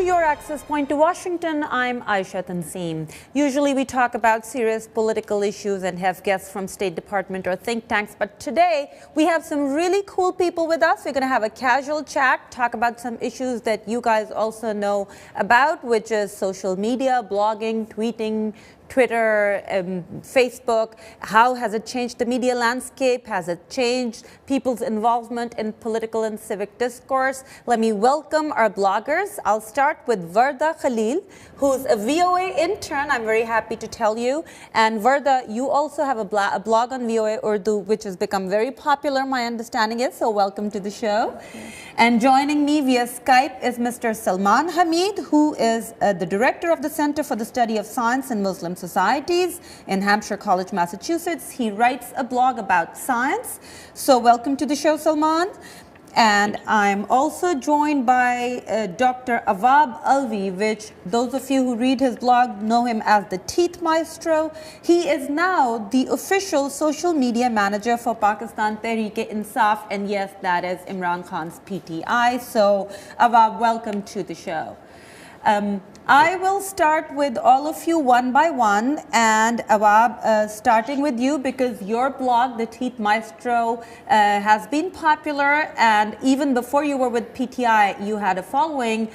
your access point to Washington. I'm Ayesha Tanzeem. Usually we talk about serious political issues and have guests from State Department or think tanks, but today we have some really cool people with us. We're going to have a casual chat, talk about some issues that you guys also know about, which is social media, blogging, tweeting, Twitter, Facebook. How has it changed the media landscape? Has it changed people's involvement in political and civic discourse? Let me welcome our bloggers. I'll start with Varda Khalil, who's a VOA intern, I'm very happy to tell you. And Varda, you also have a blog on VOA Urdu, which has become very popular, my understanding is, so welcome to the show. And joining me via Skype is Mr. Salman Hamid, who is the director of the Center for the Study of Science and Muslim Societies in Hampshire College, Massachusetts. He writes a blog about science. So welcome to the show, Salman. And I'm also joined by Dr. Awab Alvi, which those of you who read his blog know him as the Teeth Maestro. He is now the official social media manager for Pakistan Tehreek-e-Insaf, and yes, that is Imran Khan's PTI. So Awab, welcome to the show. I will start with all of you one by one, and Awab, starting with you, because your blog, The Teeth Maestro, has been popular, and even before you were with PTI, you had a following.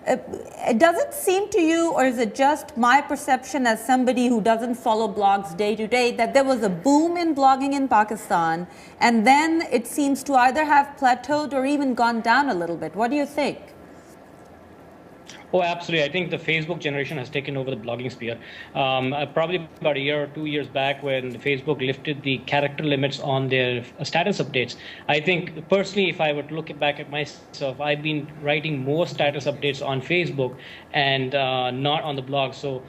Does it seem to you, or is it just my perception as somebody who doesn't follow blogs day to day, that there was a boom in blogging in Pakistan, and then it seems to either have plateaued or even gone down a little bit? What do you think? Oh, absolutely. I think the Facebook generation has taken over the blogging sphere. Probably about a year or 2 years back, when Facebook lifted the character limits on their status updates. I think personally, if I were to look back at myself, I've been writing more status updates on Facebook and not on the blog. So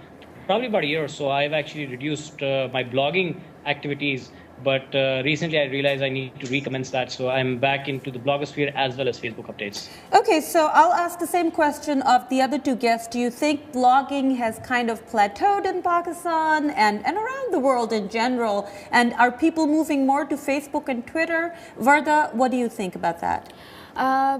probably about a year or so, I've actually reduced my blogging activities. But recently I realized I need to recommence that. So I'm back into the blogosphere as well as Facebook updates. Okay, so I'll ask the same question of the other two guests. Do you think blogging has kind of plateaued in Pakistan and around the world in general? And are people moving more to Facebook and Twitter? Varda, what do you think about that?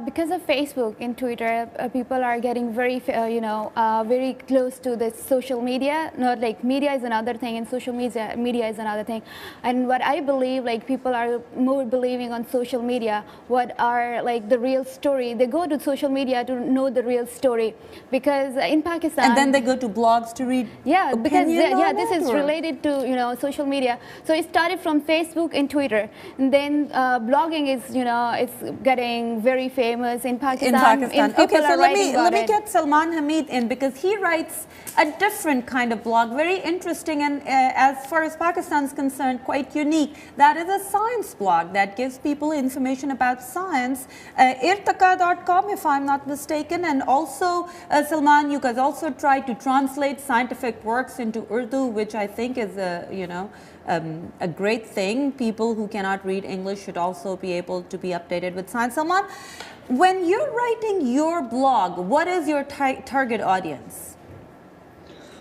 Because of Facebook and Twitter, people are getting very, very close to this social media. Not like media is another thing, and social media is another thing. And what I believe, like people are more believing on social media, what are like the real story. They go to social media to know the real story, because in Pakistan. And then they go to blogs to read. Yeah, because this is related to social media. So it started from Facebook and Twitter, and then blogging is it's getting very famous in Pakistan. Okay, so let me get Salman Hamid in, because he writes a different kind of blog, very interesting, and as far as Pakistan is concerned, quite unique. That is a science blog that gives people information about science. Irtaqa.com, if I'm not mistaken, and also Salman, you guys also try to translate scientific works into Urdu, which I think is a great thing. People who cannot read English should also be able to be updated with science. Salman, when you're writing your blog, what is your target audience?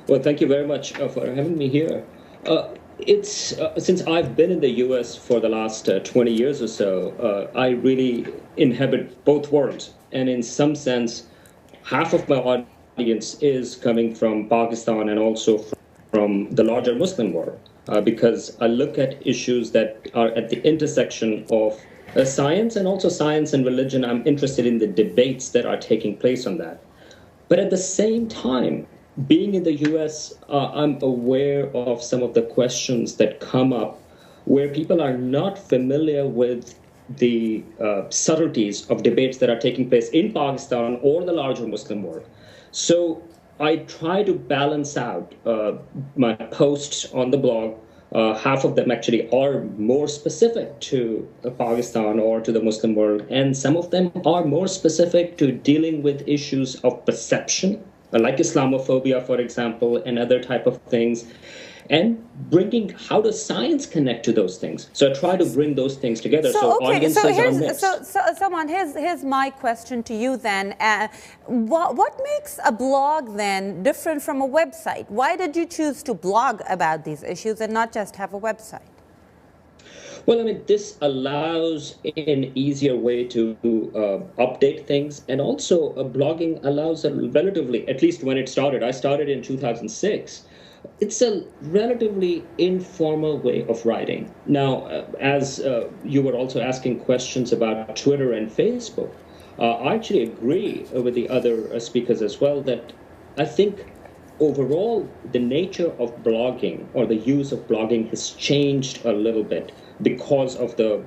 Well, thank you very much for having me here. It's since I've been in the U.S. for the last 20 years or so, I really inhabit both worlds. And in some sense, half of my audience is coming from Pakistan and also from the larger Muslim world. Because I look at issues that are at the intersection of science and also science and religion. I'm interested in the debates that are taking place on that. But at the same time, being in the US, I'm aware of some of the questions that come up where people are not familiar with the subtleties of debates that are taking place in Pakistan or the larger Muslim world. So I try to balance out my posts on the blog. Half of them actually are more specific to Pakistan or to the Muslim world, and some of them are more specific to dealing with issues of perception, like Islamophobia, for example, and other type of things, and bringing how does science connect to those things. So I try to bring those things together. So Someone, here's my question to you then. What makes a blog then different from a website? Why did you choose to blog about these issues and not just have a website? Well, I mean, this allows an easier way to update things. And also, blogging allows a relatively, at least when it started, I started in 2006. It's a relatively informal way of writing. Now, as you were also asking questions about Twitter and Facebook, I actually agree with the other speakers as well that I think overall the nature of blogging or the use of blogging has changed a little bit because of the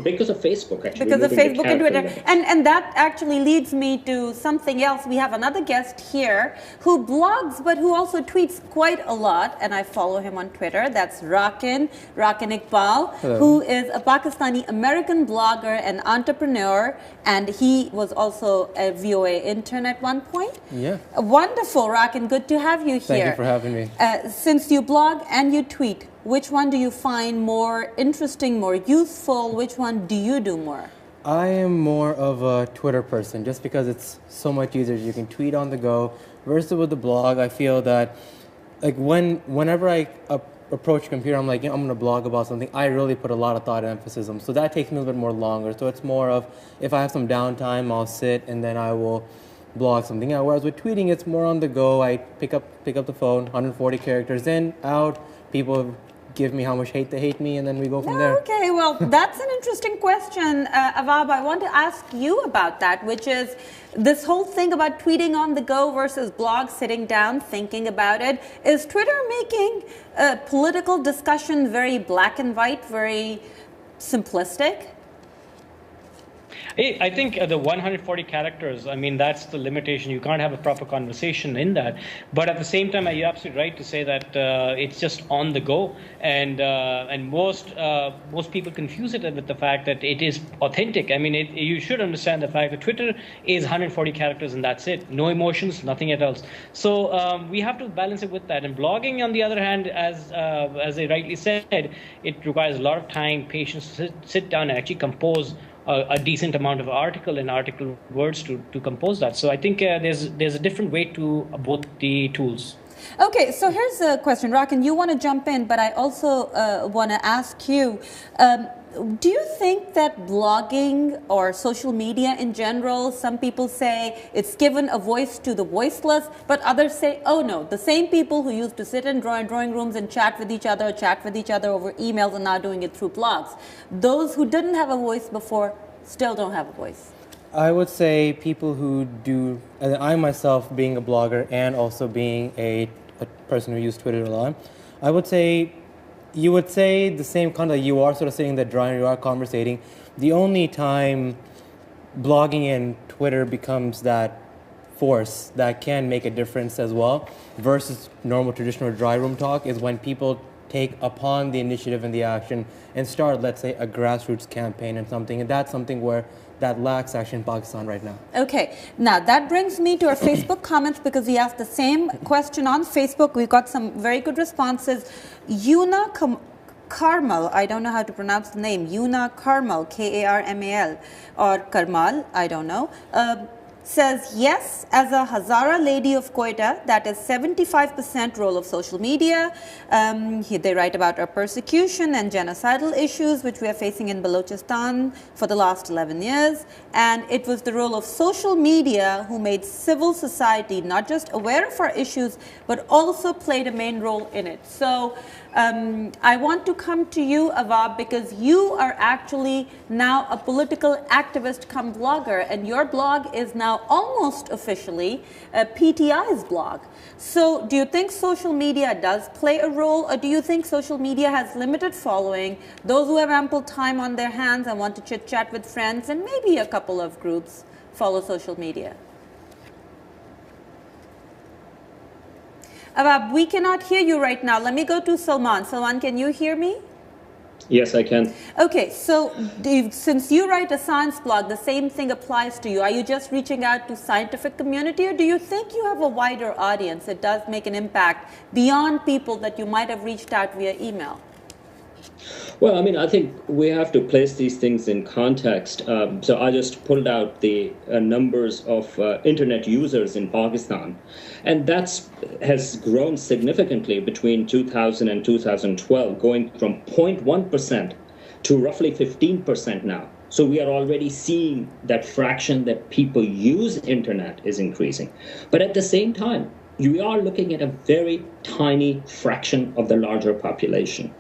because of Facebook actually. Because of Facebook and Twitter. Limits. And that actually leads me to something else. We have another guest here who blogs but who also tweets quite a lot, and I follow him on Twitter. That's Rakin Iqbal, who is a Pakistani American blogger and entrepreneur, and he was also a VOA intern at one point. Yeah. Wonderful, Rakin. Good to have you here. Thank you for having me. Since you blog and you tweet, which one do you find more interesting, more useful? Which one do you do more? I am more of a Twitter person just because it's so much easier. You can tweet on the go. Versus with the blog, I feel that like whenever I approach a computer, I'm like, I'm going to blog about something. I really put a lot of thought and emphasis on. So that takes me a little bit more longer. So it's more of if I have some downtime, I'll sit and then I will blog something out. Whereas with tweeting, it's more on the go. I pick up the phone, 140 characters in, out. People give me how much hate they hate me, and then we go from there. Okay, well, that's an interesting question, Avab. I want to ask you about that, which is this whole thing about tweeting on the go versus blog, sitting down, thinking about it. Is Twitter making political discussion very black and white, very simplistic? I think the 140 characters, I mean, that's the limitation. You can't have a proper conversation in that. But at the same time, you're absolutely right to say that it's just on the go. And most people confuse it with the fact that it is authentic. I mean, you should understand the fact that Twitter is 140 characters and that's it. No emotions, nothing else. So we have to balance it with that. And blogging, on the other hand, as they rightly said, it requires a lot of time, patience to sit down and actually compose a decent amount of article words to compose that. So I think there's a different way to both the tools. Okay, so here's a question. Rakin, you want to jump in, but I also want to ask you, do you think that blogging or social media in general, some people say it's given a voice to the voiceless, but others say, oh no, the same people who used to sit in drawing rooms and chat with each other over emails are now doing it through blogs. Those who didn't have a voice before still don't have a voice. I would say people who do, and I myself being a blogger and also being a person who uses Twitter a lot, I would say you would say the same kind of, you are sort of sitting in the drawing room, you are conversating. The only time blogging and Twitter becomes that force that can make a difference as well versus normal traditional dry room talk is when people take upon the initiative and the action and start, let's say, a grassroots campaign and something. And that's something where that lacks actually in Pakistan right now. Okay, now that brings me to our Facebook comments because we asked the same question on Facebook. We got some very good responses. Yuna Karmal, I don't know how to pronounce the name, Yuna Karmal, K-A-R-M-A-L, or Karmal, I don't know, says, yes, as a Hazara lady of Quetta, that is 75% role of social media. They write about our persecution and genocidal issues, which we are facing in Balochistan for the last 11 years. And it was the role of social media who made civil society not just aware of our issues, but also played a main role in it. So I want to come to you, Avab, because you are actually now a political activist come blogger, and your blog is now almost officially PTI's blog. So do you think social media does play a role, or do you think social media has limited following, those who have ample time on their hands and want to chit-chat with friends, and maybe a couple of groups follow social media? Avab, we cannot hear you right now. Let me go to Salman. Salman, can you hear me? Yes, I can. Okay, so since you write a science blog, the same thing applies to you. Are you just reaching out to scientific community, or do you think you have a wider audience that does make an impact beyond people that you might have reached out via email? Well, I mean, I think we have to place these things in context. So I just pulled out the numbers of internet users in Pakistan, and that has grown significantly between 2000 and 2012, going from 0.1% to roughly 15% now. So we are already seeing that fraction that people use internet is increasing. But at the same time, we are looking at a very tiny fraction of the larger population.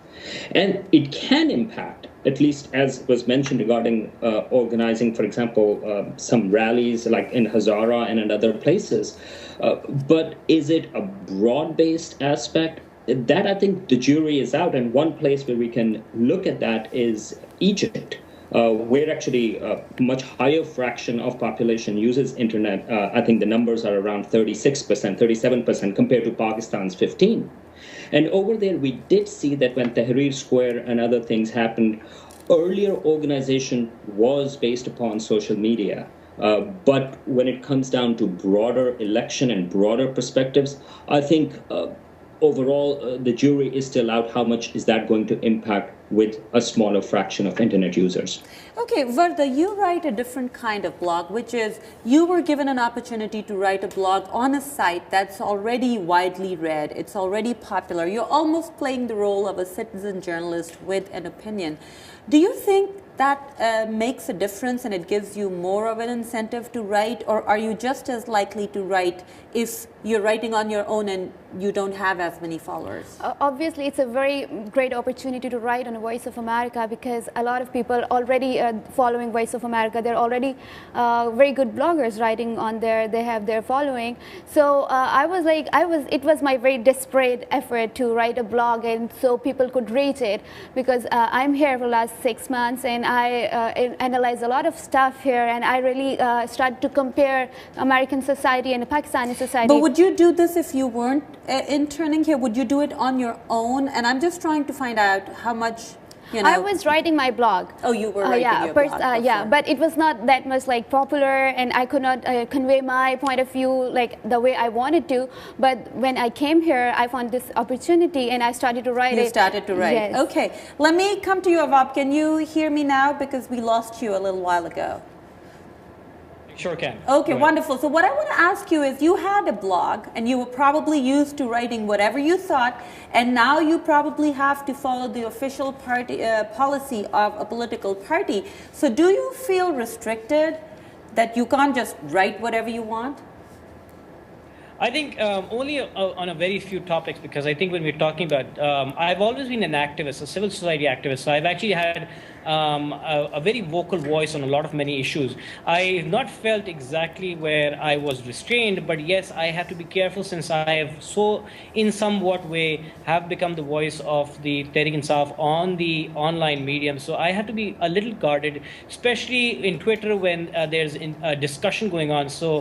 And it can impact, at least as was mentioned regarding organizing, for example, some rallies like in Hazara and in other places. But is it a broad-based aspect? That, I think the jury is out. And one place where we can look at that is Egypt, where actually a much higher fraction of population uses internet. I think the numbers are around 36%, 37% compared to Pakistan's 15%. And over there, we did see that when Tahrir Square and other things happened, earlier organization was based upon social media. But when it comes down to broader election and broader perspectives, I think overall the jury is still out. How much is that going to impact with a smaller fraction of internet users? Okay, Varda, you write a different kind of blog, which is you were given an opportunity to write a blog on a site that's already widely read. It's already popular. You're almost playing the role of a citizen journalist with an opinion. Do you think that makes a difference and it gives you more of an incentive to write, or are you just as likely to write if you're writing on your own and you don't have as many followers? Obviously, it's a very great opportunity to write on Voice of America because a lot of people already following Voice of America. They're already very good bloggers writing on there. They have their following. So it was my very desperate effort to write a blog and so people could read it because I'm here for the last 6 months and I analyze a lot of stuff here and I really started to compare American society and Pakistani society. But would you do this if you weren't interning here? Would you do it on your own? And I'm just trying to find out how much, you know. I was writing my blog. Oh, you were writing your blog. Yeah, but it was not that much like popular and I could not convey my point of view like the way I wanted to. But when I came here, I found this opportunity and I started to write it. You started to write. Yes. Okay, let me come to you, Avab. Can you hear me now? Because we lost you a little while ago. Sure can. Okay, wonderful. So what I want to ask you is you had a blog and you were probably used to writing whatever you thought, and now you probably have to follow the official party policy of a political party. So do you feel restricted that you can't just write whatever you want? I think only on a very few topics, because I think when we're talking about, I've always been an activist, a civil society activist. So I've actually had a very vocal voice on a lot of many issues. I've not felt exactly where I was restrained, but yes, I have to be careful since I have so, in somewhat way, have become the voice of the Tehreek Insaf on the online medium. So I have to be a little guarded, especially in Twitter when there's a discussion going on. So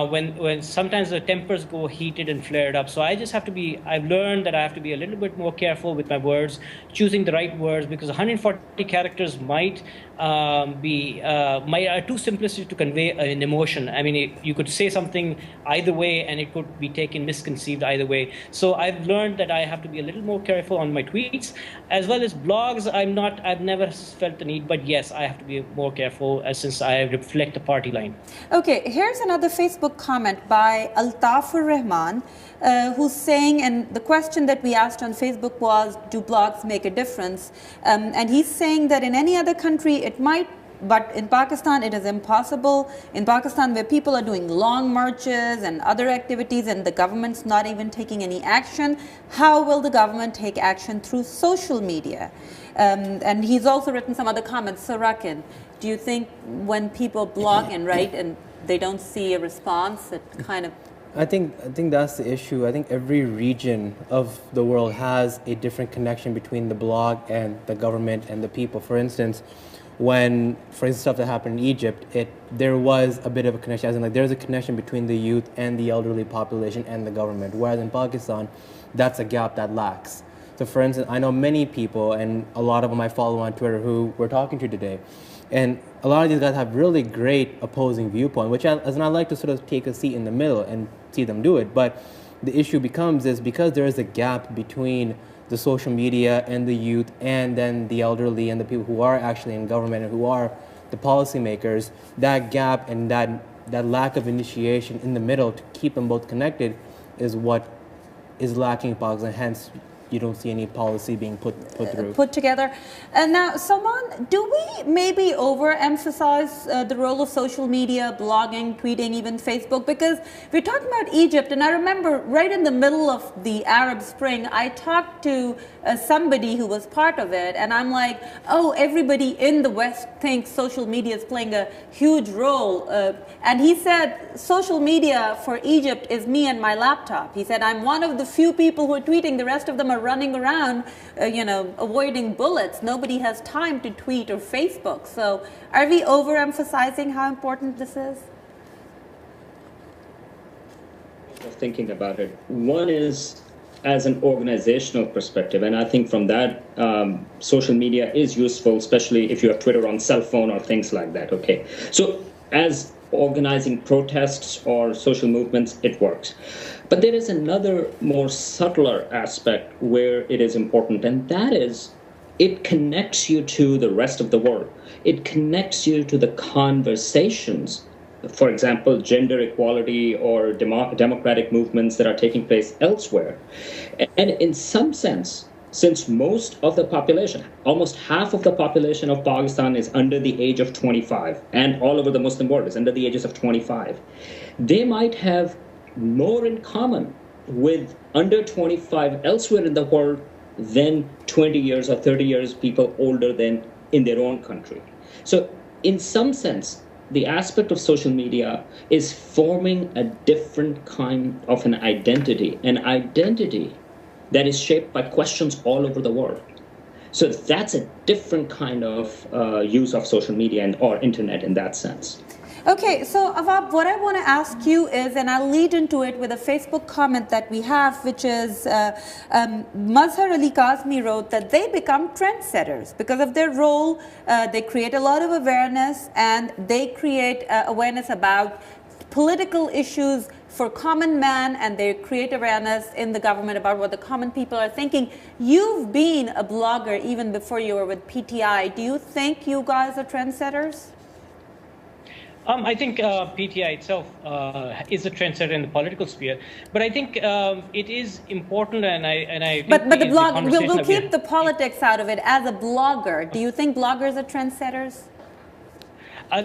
when sometimes the tempers go heated and flared up. So I just have to be, I've learned that I have to be a little bit more careful with my words, choosing the right words, because 140 characters might be too simplistic to convey an emotion. I mean, you could say something either way and it could be taken misconceived either way. So I've learned that I have to be a little more careful on my tweets as well as blogs. I've never felt the need, but yes, I have to be more careful since I reflect the party line. Okay, here's another Facebook comment by Altafur Rahman, who's saying, and the question that we asked on Facebook was, do blogs make a difference? And he's saying that in any other country it might, but in Pakistan it is impossible. In Pakistan, where people are doing long marches and other activities and the government's not even taking any action, how will the government take action through social media? And he's also written some other comments. So Rakin, do you think when people blog and write and they don't see a response, it kind of... I think that's the issue. I think every region of the world has a different connection between the blog and the government and the people. For instance, when, for instance, stuff that happened in Egypt, there was a bit of a connection, as in like there's a connection between the youth and the elderly population and the government, whereas in Pakistan, that's a gap that lacks. So for instance, I know many people, and a lot of them I follow on Twitter, who we're talking to today, and a lot of these guys have really great opposing viewpoint, which I like to sort of take a seat in the middle and see them do it. But the issue becomes is because there is a gap between the social media and the youth and then the elderly and the people who are actually in government and who are the policymakers, that gap and that lack of initiation in the middle to keep them both connected is what is lacking in Pakistan. Hence, you don't see any policy being put through. Put together. Now, Salman, do we maybe overemphasize the role of social media, blogging, tweeting, even Facebook? Because we're talking about Egypt, and I remember right in the middle of the Arab Spring, I talked to somebody who was part of it, and I'm like, oh, everybody in the West thinks social media is playing a huge role. And he said, social media for Egypt is me and my laptop. He said, I'm one of the few people who are tweeting. The rest of them are running around, avoiding bullets. Nobody has time to tweet or Facebook. So are we overemphasizing how important this is? Thinking about it. One is as an organizational perspective, and I think from that, social media is useful, especially if you have Twitter on cell phone or things like that. Okay, so as organizing protests or social movements, it works. But there is another more subtler aspect where it is important, and that is it connects you to the rest of the world. It connects you to the conversations, for example, gender equality or democratic movements that are taking place elsewhere. And in some sense, since most of the population, almost half of the population of Pakistan is under the age of 25, and all over the Muslim world is under the ages of 25, they might have more in common with under 25 elsewhere in the world than 20 years or 30 years people older than in their own country. So in some sense, the aspect of social media is forming a different kind of an identity that is shaped by questions all over the world. So that's a different kind of use of social media and/or internet in that sense. Okay, so Avab, what I want to ask you is, and I'll lead into it with a Facebook comment that we have, which is Mazhar Ali Kazmi wrote that they become trendsetters because of their role. They create a lot of awareness, and they create awareness about political issues for common man, and they create awareness in the government about what the common people are thinking. You've been a blogger even before you were with PTI. Do you think you guys are trendsetters? I think PTI itself is a trendsetter in the political sphere, but I think it is important, and I. But the blog, we'll keep the politics out of it. As a blogger, do you think bloggers are trendsetters?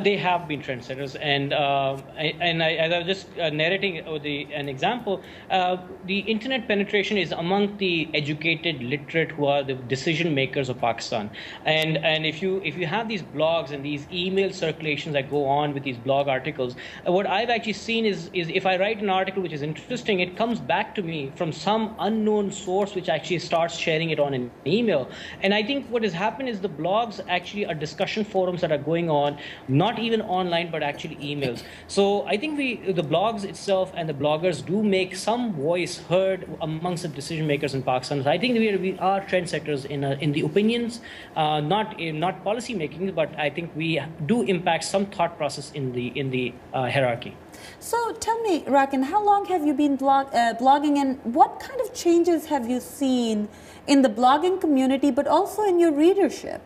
They have been trendsetters, and as I was just narrating an example, the internet penetration is among the educated, literate, who are the decision makers of Pakistan. And if you have these blogs and these email circulations that go on with these blog articles, what I've actually seen is if I write an article which is interesting, it comes back to me from some unknown source which actually starts sharing it on an email. And I think what has happened is the blogs actually are discussion forums that are going on, not even online, but actually emails. So I think the blogs itself and the bloggers do make some voice heard amongst the decision makers in Pakistan. So I think we are trendsetters in the opinions, not policy making, but I think we do impact some thought process in the hierarchy. So tell me, Rakan, how long have you been blogging, and what kind of changes have you seen in the blogging community, but also in your readership?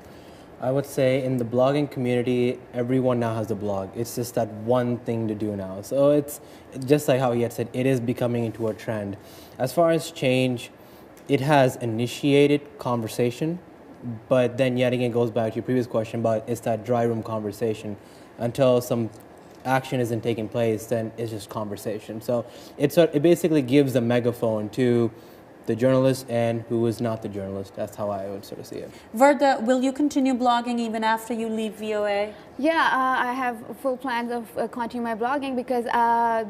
I would say in the blogging community, everyone now has a blog. It's just that one thing to do now. So it's just like how he had said, it is becoming into a trend. As far as change, it has initiated conversation, but then yet again goes back to your previous question about it's that dry room conversation. Until some action isn't taking place, then it's just conversation. So it basically gives a megaphone to the journalist and who is not the journalist. That's how I would sort of see it. Verda, will you continue blogging even after you leave VOA? Yeah, I have full plans of continuing my blogging because I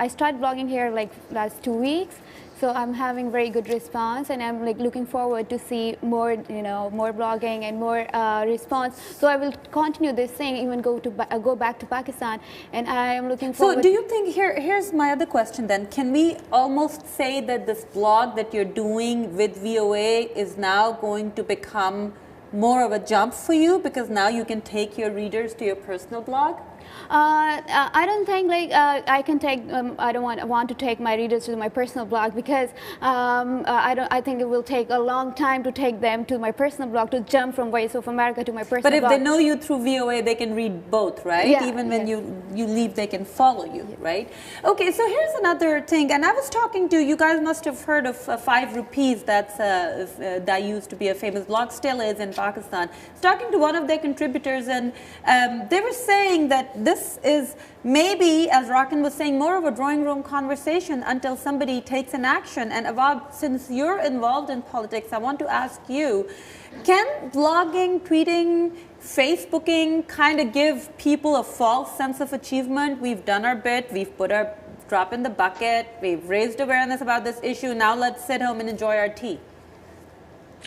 started blogging here like last 2 weeks. So I'm having very good response, and I'm like looking forward to see more, more blogging and more response. So I will continue this thing, even go back to Pakistan, and I am looking forward. So do you think here's my other question then? Can we almost say that this blog that you're doing with VOA is now going to become more of a jump for you because now you can take your readers to your personal blog? I don't think like I can take. I don't want to take my readers to my personal blog because I think it will take a long time to take them to my personal blog to jump from Voice of America to my personal blog. But if they know you through VOA, they can read both, right? Yeah, Even when you leave, they can follow you, right? Okay, so here's another thing, and I was talking to, you guys must have heard of 5 rupees, that used to be a famous blog, still is in Pakistan. I was talking to one of their contributors, and they were saying that this is maybe, as Rakan was saying, more of a drawing room conversation until somebody takes an action. And Awad, since you're involved in politics, I want to ask you, can blogging, tweeting, Facebooking kind of give people a false sense of achievement? We've done our bit, we've put our drop in the bucket, we've raised awareness about this issue, now let's sit home and enjoy our tea.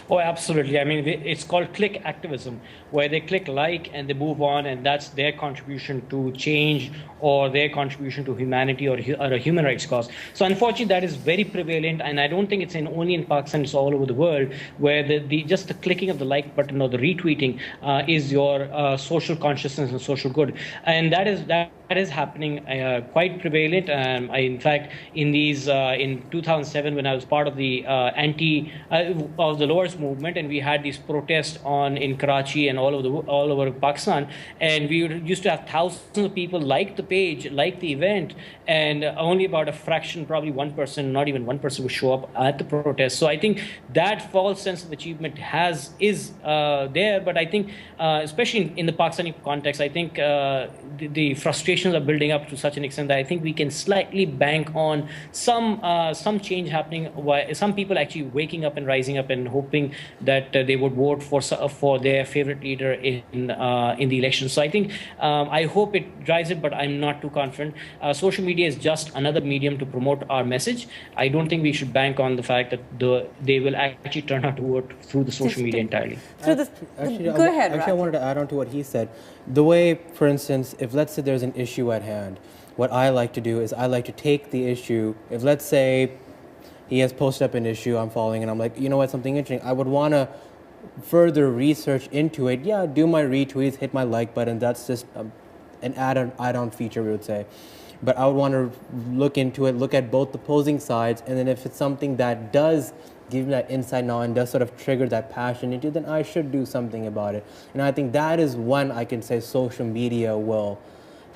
Oh, absolutely. I mean, it's called click activism, where they click like and they move on, and that's their contribution to change or their contribution to humanity or a human rights cause. So unfortunately, that is very prevalent, and I don't think it's only in Pakistan, it's all over the world, where just the clicking of the like button or the retweeting is your social consciousness and social good. And that is happening quite prevalent. In fact, in 2007, when I was part of the of the lowers movement, and we had these protests in Karachi and all over Pakistan, and we used to have thousands of people like the page, like the event, and only about a fraction, probably 1%, not even 1%, would show up at the protest. So I think that false sense of achievement is there, but I think especially in the Pakistani context, I think the frustrations are building up to such an extent that I think we can slightly bank on some change happening. Some people actually waking up and rising up and hoping that they would vote for their favorite leader in the election. So I think I hope it drives it, but I'm not too confident. Social media is just another medium to promote our message. I don't think we should bank on the fact that they will actually turn out to vote through the social media entirely. So go ahead, Actually, I wanted to add on to what he said. The way, for instance, if let's say there's an issue at hand, what I like to do is I like to take the issue. If let's say he has posted up an issue I'm following, and I'm like, you know what, something interesting, I would want to further research into it. Yeah, do my retweets, hit my like button. That's just an add-on feature, we would say. But I would want to look into it, look at both the opposing sides, and then if it's something that does give me that insight now and does sort of trigger that passion into, then I should do something about it. And I think that is when I can say social media will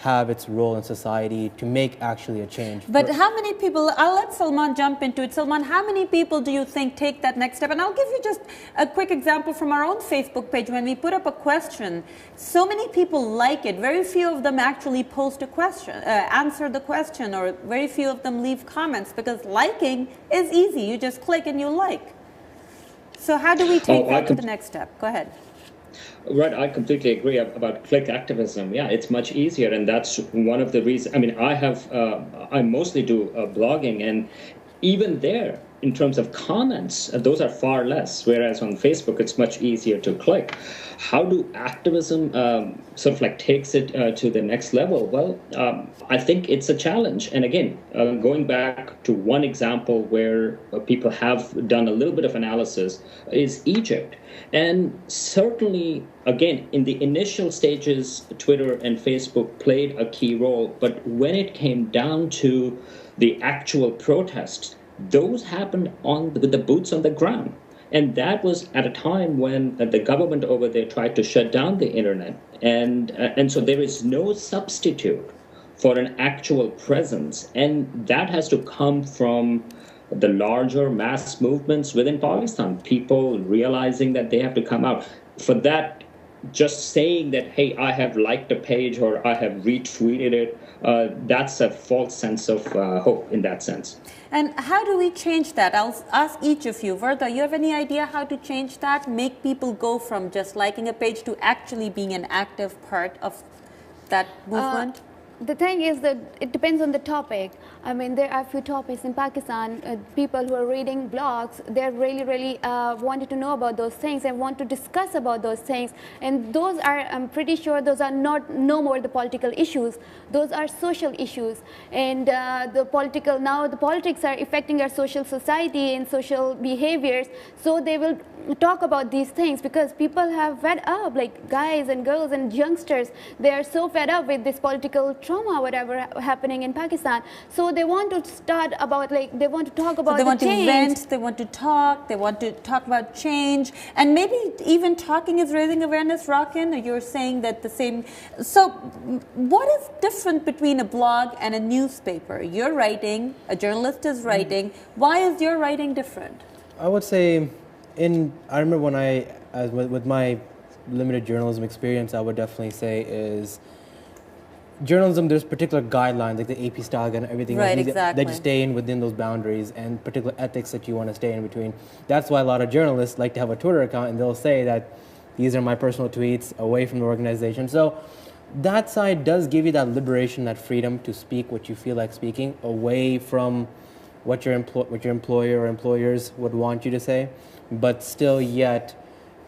have its role in society to make actually a change. But how many people, I'll let Salman jump into it. Salman, how many people do you think take that next step? And I'll give you just a quick example from our own Facebook page. When we put up a question, so many people like it. Very few of them actually post a question, answer the question, or very few of them leave comments, because liking is easy. You just click and you like. So how do we take that to the next step? Go ahead. Right, I completely agree about click activism. Yeah, it's much easier, and that's one of the reasons. I mean, I mostly do blogging, and even there, in terms of comments, those are far less, whereas on Facebook, it's much easier to click. How do activism sort of like takes it to the next level? Well, I think it's a challenge. And again, going back to one example where people have done a little bit of analysis is Egypt. And certainly, again, in the initial stages, Twitter and Facebook played a key role. But when it came down to the actual protests, those happened with the boots on the ground. And that was at a time when the government over there tried to shut down the internet. And so there is no substitute for an actual presence. And that has to come from the larger mass movements within Pakistan, people realizing that they have to come out. For that, just saying that, hey, I have liked a page or I have retweeted it, that's a false sense of hope in that sense. And how do we change that? I'll ask each of you. Verda, you have any idea how to change that? Make people go from just liking a page to actually being an active part of that movement? the thing is that it depends on the topic. I mean, there are a few topics in Pakistan, people who are reading blogs, they're really wanted to know about those things and want to discuss about those things. And those are, I'm pretty sure those are no more the political issues. Those are social issues. And the politics are affecting our social society and social behaviors. So they will talk about these things because people have fed up, like guys and girls and youngsters, they are so fed up with this political trauma, whatever happening in Pakistan. So they want to start about, like, they want to talk about the change. They want to vent, they want to talk about change, and maybe even talking is raising awareness. Rakin, you're saying that the same. So what is different between a blog and a newspaper? You're writing, a journalist is writing. Why is your writing different? I would say, I remember when with my limited journalism experience, I would definitely say is journalism, there's particular guidelines, like the AP style and everything right, else, exactly. that you stay in within those boundaries and particular ethics that you want to stay in between. That's why a lot of journalists like to have a Twitter account and they'll say that these are my personal tweets away from the organization. So that side does give you that liberation, that freedom to speak what you feel like speaking away from what your employer or employers would want you to say, but still yet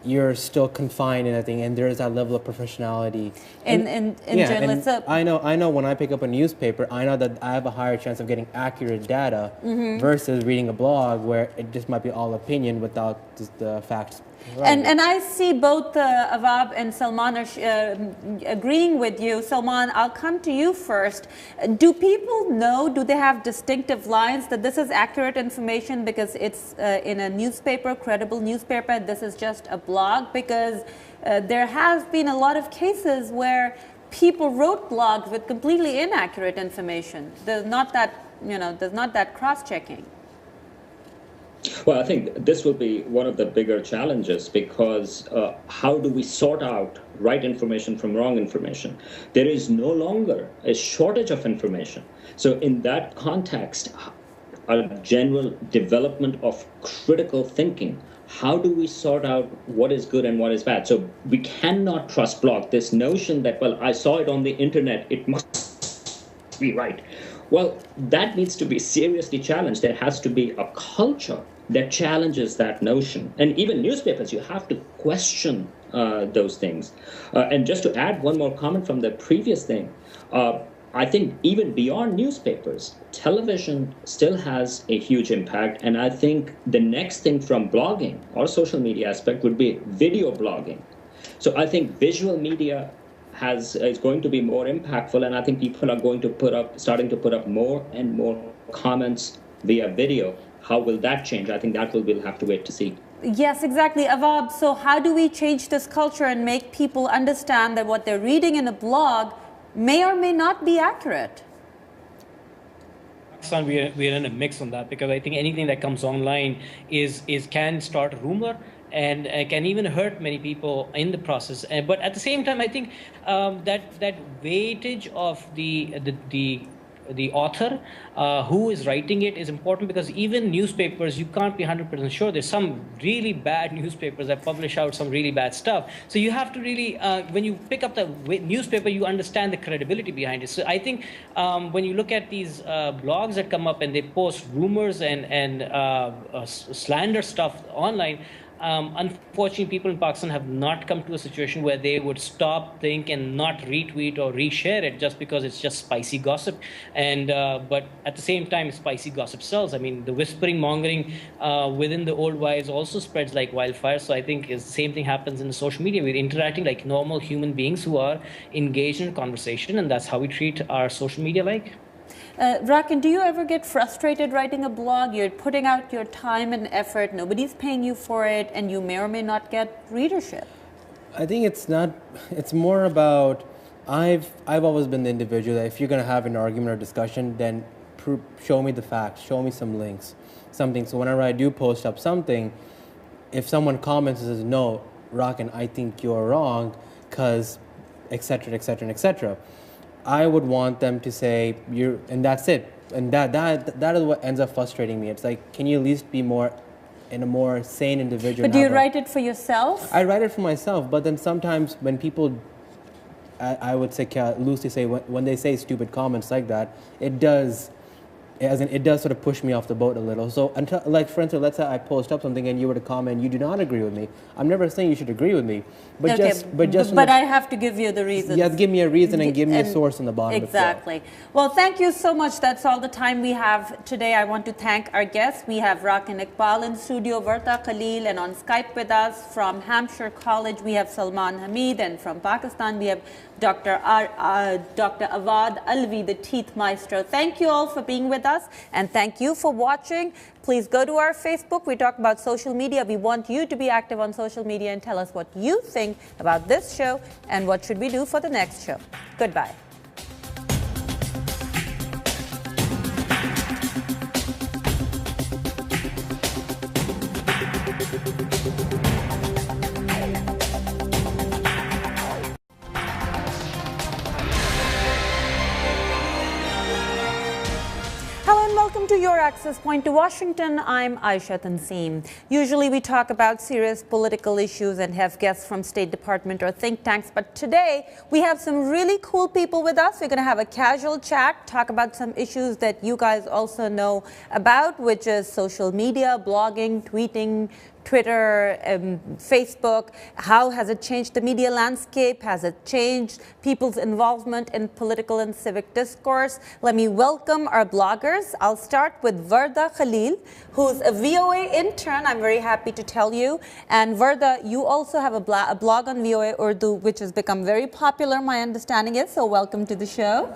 you're still confined in a thing, and there is that level of professionality. In journalism. I know when I pick up a newspaper, I know that I have a higher chance of getting accurate data versus reading a blog where it just might be all opinion without the facts. And I see both Avab and Salman are agreeing with you. Salman, I'll come to you first. Do people know, do they have distinctive lines that this is accurate information because it's in a newspaper, credible newspaper, this is just a blog? Because there has been a lot of cases where people wrote blogs with completely inaccurate information. There's not that cross-checking. Well, I think this will be one of the bigger challenges because how do we sort out right information from wrong information? There is no longer a shortage of information. So in that context, a general development of critical thinking, how do we sort out what is good and what is bad? So we cannot trust blog. This notion that, well, I saw it on the internet, it must be right. Well, that needs to be seriously challenged. There has to be a culture that challenges that notion. And even newspapers, you have to question those things. And just to add one more comment from the previous thing, I think even beyond newspapers, television still has a huge impact. And I think the next thing from blogging or social media aspect would be video blogging. So I think visual media is going to be more impactful, and I think people are going to starting to put up more and more comments via video. How will that change? I think that we'll have to wait to see. Yes, exactly. Avab, so how do we change this culture and make people understand that what they're reading in a blog may or may not be accurate? We're in a mix on that, because I think anything that comes online can start a rumor and can even hurt many people in the process. But at the same time, I think that weightage of the author who is writing it is important, because even newspapers, you can't be 100% sure. There's some really bad newspapers that publish out some really bad stuff. So you have to really, when you pick up the newspaper, you understand the credibility behind it. So I think when you look at these blogs that come up and they post rumors and slander stuff online, unfortunately, people in Pakistan have not come to a situation where they would stop, think, and not retweet or reshare it just because it's just spicy gossip. And but at the same time, spicy gossip sells. I mean, the whispering, mongering within the old wives also spreads like wildfire. So I think the same thing happens in the social media. We're interacting like normal human beings who are engaged in a conversation, and that's how we treat our social media like. Rakin, do you ever get frustrated writing a blog? You're putting out your time and effort, nobody's paying you for it, and you may or may not get readership. I think it's more about, I've always been the individual that if you're going to have an argument or discussion, then show me the facts, show me some links, something. So whenever I do post up something, if someone comments and says, no, Rakin, I think you're wrong, because et cetera, et cetera, et cetera, I would want them to say, and that's it. And that is what ends up frustrating me. It's like, can you at least be in a more sane individual? But do you write it for yourself? I write it for myself, but then sometimes when people I would say loosely say when they say stupid comments like that, it does. As in, it does sort of push me off the boat a little. So until, like, for instance, let's say I post up something and you were to comment, you do not agree with me. I'm never saying you should agree with me, but but I have to give you the reasons. Yeah, give me a reason and give me a source in the bottom. Exactly. Well, thank you so much. That's all the time we have today. I want to thank our guests. We have Rakin Iqbal in studio, Varda Khalil, and on Skype with us from Hampshire College, we have Salman Hamid, and from Pakistan, we have Dr. Awad Alvi, the teeth maestro. Thank you all for being with us, and thank you for watching. Please go to our Facebook. We talk about social media. We want you to be active on social media and tell us what you think about this show and what should we do for the next show. Goodbye. Welcome to Your Access Point to Washington. I'm Ayesha Tanzeem. Usually we talk about serious political issues and have guests from State Department or think tanks, but today we have some really cool people with us. We're going to have a casual chat, talk about some issues that you guys also know about, which is social media, blogging, tweeting, Twitter, Facebook. How has it changed the media landscape? Has it changed people's involvement in political and civic discourse? Let me welcome our bloggers. I'll start with Varda Khalil, who's a VOA intern, I'm very happy to tell you. And Varda, you also have a blog on VOA Urdu, which has become very popular, my understanding is, so welcome to the show.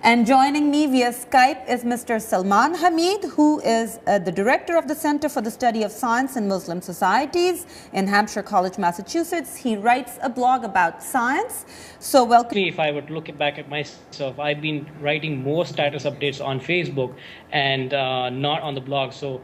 And joining me via Skype is Mr. Salman Hamid, who is the director of the Center for the Study of Science in Muslim Societies in Hampshire College, Massachusetts. He writes a blog about science. So welcome. If I would look back at myself, I've been writing more status updates on Facebook and not on the blog. So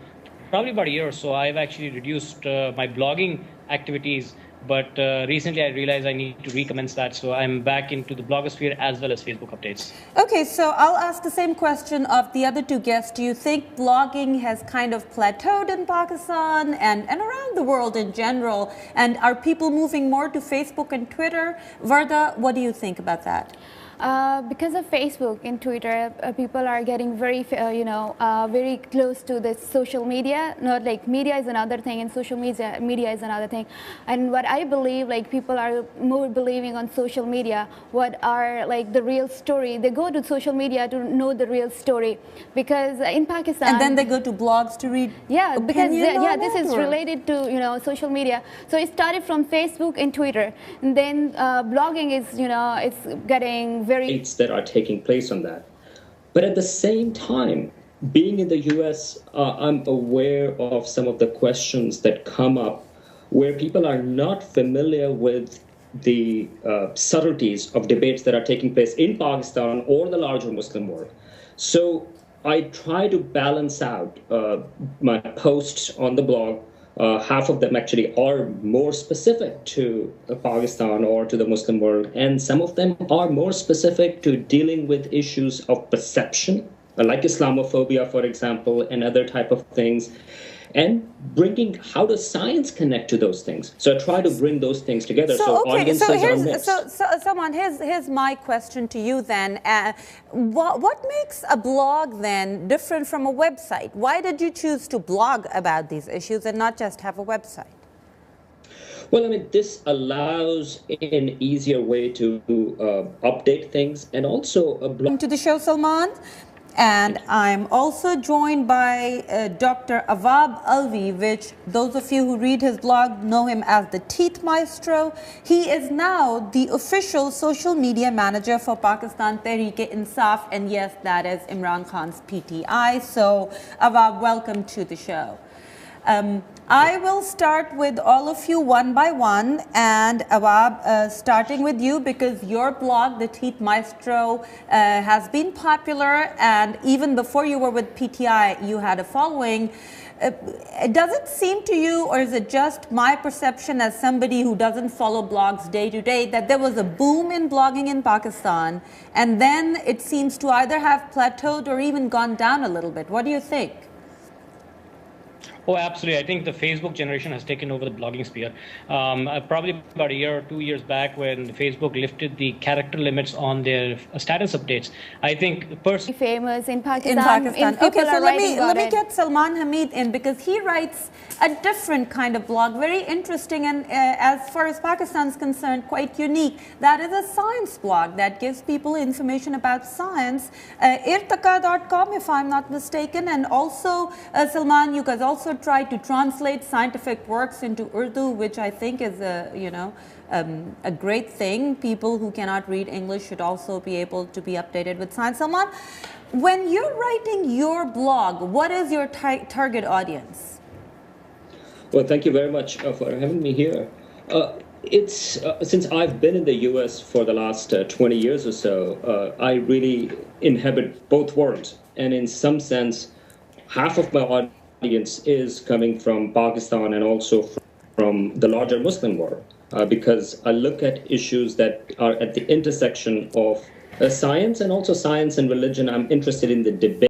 probably about a year or so, I've actually reduced my blogging activities. But recently I realized I need to recommence that. So I'm back into the blogosphere as well as Facebook updates. Okay, so I'll ask the same question of the other two guests. Do you think blogging has kind of plateaued in Pakistan and around the world in general? And are people moving more to Facebook and Twitter? Varda, what do you think about that? Because of Facebook and Twitter, people are getting very, very close to this social media. Not like media is another thing, and social media is another thing. And what I believe, like people are more believing on social media, what are like the real story. They go to social media to know the real story, because in Pakistan. And then they go to blogs to read. Yeah, because this is related to social media. So it started from Facebook and Twitter, and then blogging is it's getting very that are taking place on that. But at the same time, being in the US, I'm aware of some of the questions that come up where people are not familiar with the subtleties of debates that are taking place in Pakistan or the larger Muslim world. So I try to balance out my posts on the blog. Half of them actually are more specific to Pakistan or to the Muslim world, and some of them are more specific to dealing with issues of perception, like Islamophobia, for example, and other type of things, and bringing how does science connect to those things. So I try to bring those things together. Salman, here's my question to you then. What makes a blog then different from a website? Why did you choose to blog about these issues and not just have a website? Well, I mean, this allows an easier way to update things, and also a blog. To the show, Salman. And I'm also joined by Dr. Awad Alvi, which those of you who read his blog know him as the Teeth Maestro. He is now the official social media manager for Pakistan Tehreek-e-Insaf, and yes, that is Imran Khan's PTI. So, Awad, welcome to the show. I will start with all of you one by one, and Awad, starting with you, because your blog, The Teeth Maestro, has been popular, and even before you were with PTI, you had a following. Does it seem to you, or is it just my perception as somebody who doesn't follow blogs day to day, that there was a boom in blogging in Pakistan, and then it seems to either have plateaued or even gone down a little bit? What do you think? Oh, absolutely. I think the Facebook generation has taken over the blogging sphere. Probably about a year or 2 years back, when Facebook lifted the character limits on their status updates, I think personally famous in Pakistan. In Pakistan. People Okay, so are let writing me about it. get Salman Hamid in, because he writes a different kind of blog, very interesting, and as far as Pakistan is concerned, quite unique. That is a science blog that gives people information about science. Irtaqa.com, if I'm not mistaken, and also Salman, you guys also try to translate scientific works into Urdu, which I think is a great thing. People who cannot read English should also be able to be updated with science. Salman, when you're writing your blog, what is your target audience? Well, thank you very much for having me here. It's since I've been in the U.S. for the last 20 years or so, I really inhabit both worlds, and in some sense, half of my audience is coming from Pakistan and also from the larger Muslim world, because I look at issues that are at the intersection of science and also science and religion. I'm interested in the debate